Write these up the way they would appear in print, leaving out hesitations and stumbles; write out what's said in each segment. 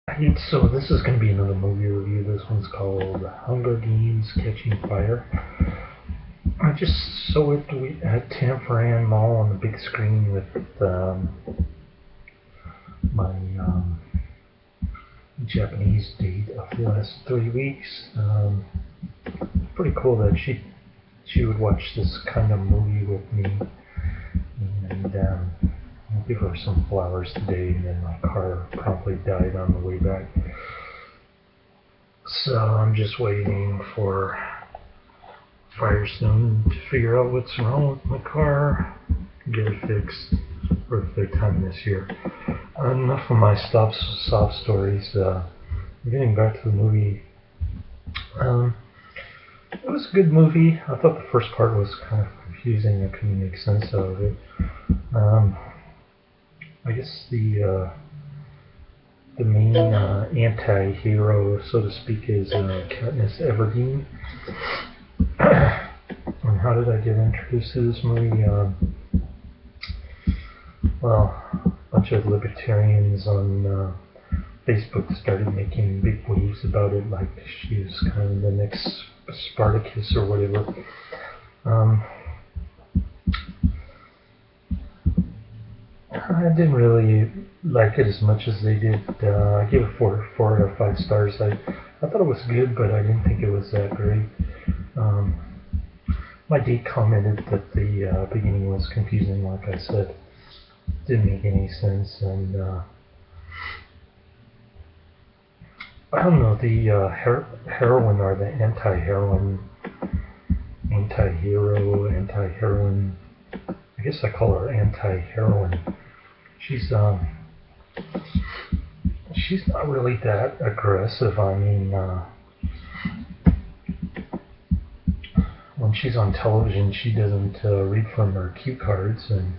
So this is going to be another movie review. This one's called Hunger Games: Catching Fire. I just saw it at Tanforan Mall on the big screen with my Japanese date of the last 3 weeks. Pretty cool that she would watch this kind of movie with me, and I'll give her some flowers today. And then my car promptly died on the way back. So I'm just waiting for Firestone to figure out what's wrong with my car, get it fixed for the third time this year. Enough of my sob stories. Getting back to the movie. It was a good movie. I thought the first part was kind of confusing. I couldn't make sense out of it. I guess the main anti-hero, so to speak, is Katniss Everdeen. And how did I get introduced to this movie? Well, a bunch of libertarians on Facebook started making big waves about it, like she was kind of the next Spartacus or whatever. I didn't really like it as much as they did. I gave it 4 out of 5 stars. I thought it was good, but I didn't think it was that great. My date commented that the beginning was confusing, like I said. Didn't make any sense, and I don't know, the heroine or the anti-heroine, anti-hero, anti-heroine, I guess I call her anti-heroine. She's not really that aggressive. I mean, when she's on television, she doesn't read from her cue cards, and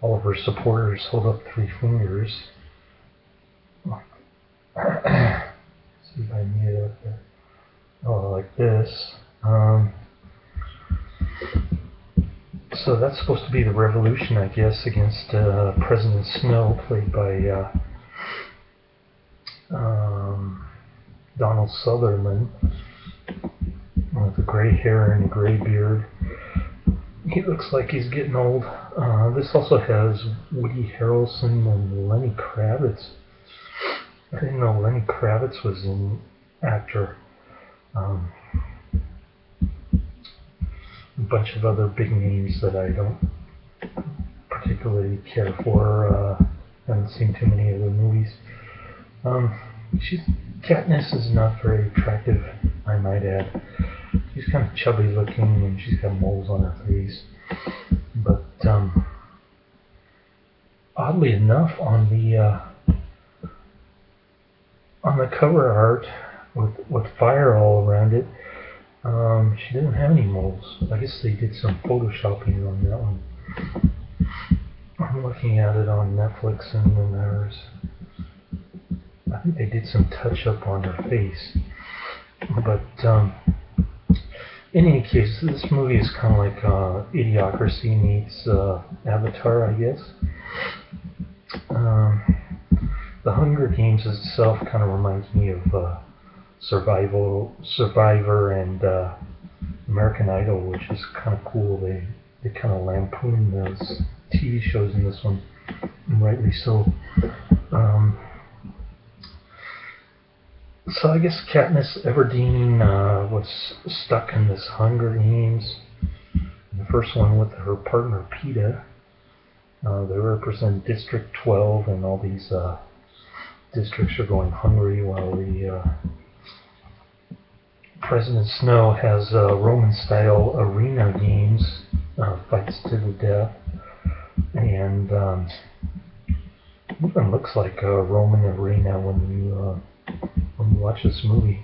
all of her supporters hold up 3 fingers. See if I can get it up there. Oh, like this. So that's supposed to be the revolution, I guess, against President Snow, played by Donald Sutherland, with the gray hair and gray beard. He looks like he's getting old. This also has Woody Harrelson and Lenny Kravitz. I didn't know Lenny Kravitz was an actor. A bunch of other big names that I don't particularly care for. Haven't seen too many of the movies. Katniss is not very attractive, I might add. She's kind of chubby looking, and she's got moles on her face. But oddly enough, on the cover art with fire all around it, she didn't have any moles. I guess they did some photoshopping on that one. I'm looking at it on Netflix, and then I think they did some touch up on her face. But in any case, this movie is kind of like Idiocracy meets Avatar, I guess. The Hunger Games itself kind of reminds me of Survivor and American Idol, which is kind of cool. They kind of lampoon those TV shows in this one, and rightly so. So I guess Katniss Everdeen was stuck in this Hunger Games. The first one with her partner Peeta. They represent District 12, and all these districts are going hungry while the President Snow has Roman-style arena games, fights to the death, and even looks like a Roman arena when you watch this movie.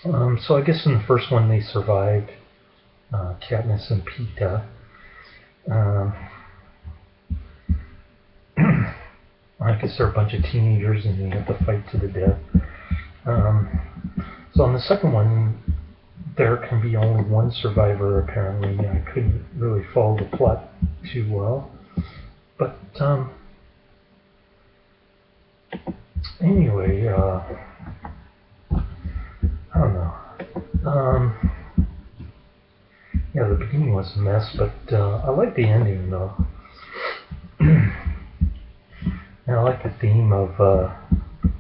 So I guess in the first one they survived, Katniss and Peeta. I guess they're a bunch of teenagers and they have to fight to the death. So on the second one, there can be only one survivor apparently. I couldn't really follow the plot too well. But Anyway, I don't know. Yeah, the beginning was a mess, but I like the ending though. And I like the theme of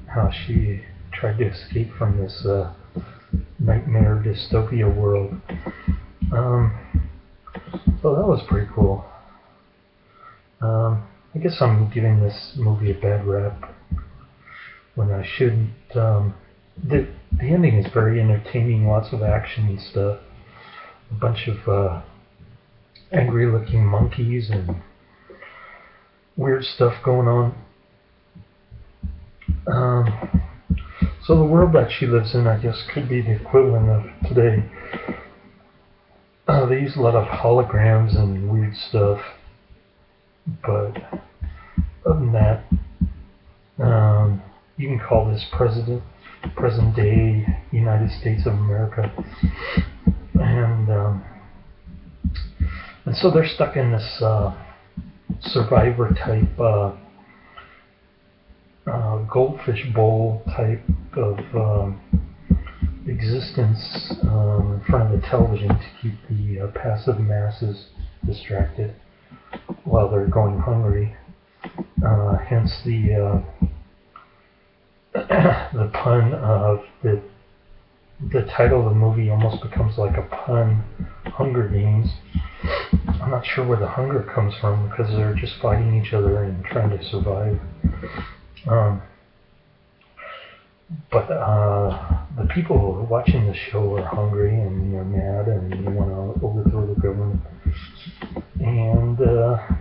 how she tried to escape from this nightmare dystopia world. So that was pretty cool. I guess I'm giving this movie a bad rap when I shouldn't. The ending is very entertaining, lots of action and stuff. A bunch of angry-looking monkeys and weird stuff going on. So the world that she lives in, I guess, could be the equivalent of today. They use a lot of holograms and weird stuff, but other than that, you can call this present day United States of America, and so they're stuck in this survivor type goldfish bowl type of existence in front of the television to keep the passive masses distracted while they're going hungry. Hence the the pun of the title of the movie almost becomes like a pun, Hunger Games. I'm not sure where the hunger comes from because they're just fighting each other and trying to survive. But the people watching the show are hungry and they're mad and they want to overthrow the government. And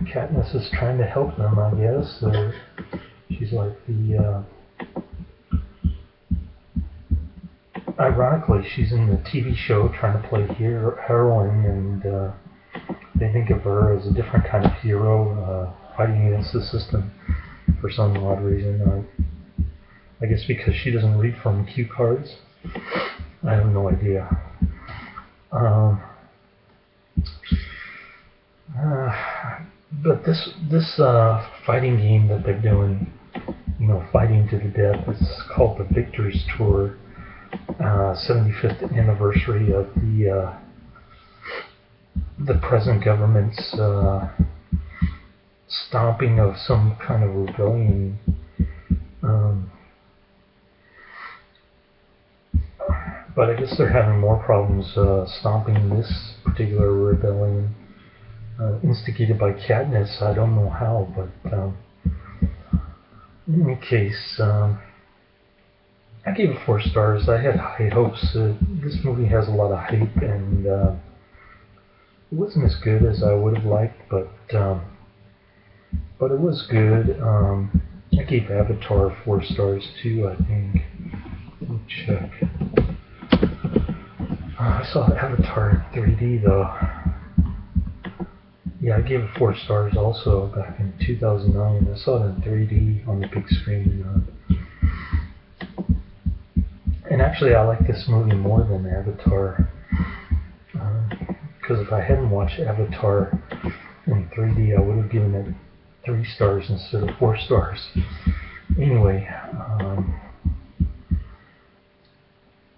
Katniss is trying to help them, I guess. She's like the... Ironically, she's in the TV show trying to play heroine, and they think of her as a different kind of hero, fighting against the system for some odd reason. I guess because she doesn't read from cue cards. I have no idea. But this fighting game that they're doing, fighting to the death, it's called the Victor's Tour. 75th anniversary of the present government's stomping of some kind of rebellion. But I guess they're having more problems stomping this particular rebellion, instigated by Katniss. I don't know how, but in any case, I gave it 4 stars. I had high hopes. This movie has a lot of hype, and it wasn't as good as I would have liked, but it was good. I gave Avatar 4 stars too, I think. Let me check. I saw Avatar in 3D though. Yeah, I gave it 4 stars also back in 2009. I saw it in 3D on the big screen. And actually, I like this movie more than Avatar. Because if I hadn't watched Avatar in 3D, I would have given it 3 stars instead of 4 stars. Anyway,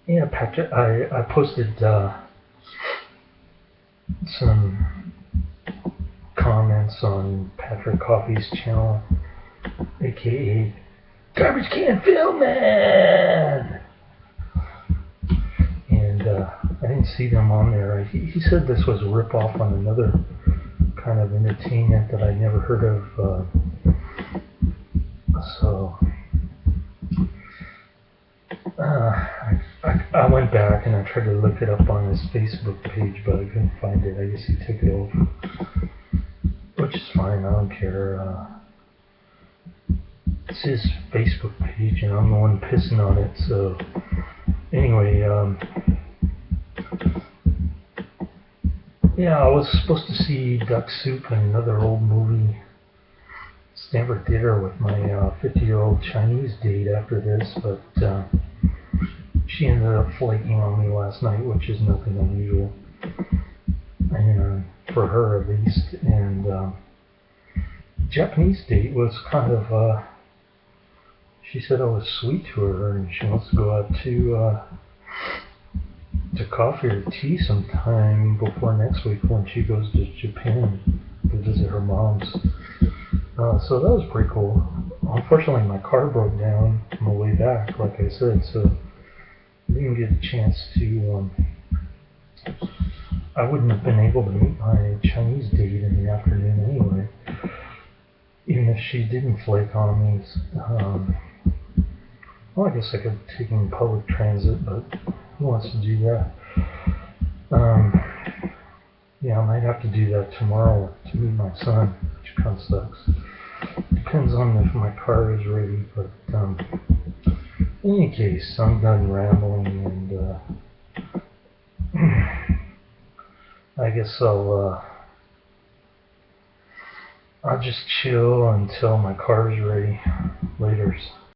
yeah, Patrick, I posted some comments on Patrick Coffey's channel, aka Garbage Can Film Man. I didn't see them on there. He said this was a ripoff on another kind of entertainment that I never heard of. So I went back and I tried to look it up on his Facebook page, but I couldn't find it. I guess he took it over, which is fine. I don't care. It's his Facebook page, and I'm the one pissing on it. So anyway. Yeah, I was supposed to see Duck Soup and another old movie, Stanford Theater, with my 50-year-old Chinese date after this, but she ended up flaking on me last night, which is nothing unusual, and for her at least. And Japanese date was kind of, she said I was sweet to her, and she wants to go out to coffee or tea sometime before next week when she goes to Japan to visit her mom's. So that was pretty cool. Unfortunately, my car broke down on the way back, like I said, so I didn't get a chance to. I wouldn't have been able to meet my Chinese date in the afternoon anyway, even if she didn't flake on me. Well, I guess I could have taken public transit, but who wants to do that? Yeah, I might have to do that tomorrow to meet my son, which kind of sucks. Depends on if my car is ready, but in any case, I'm done rambling, and I guess I'll just chill until my car is ready. Laters.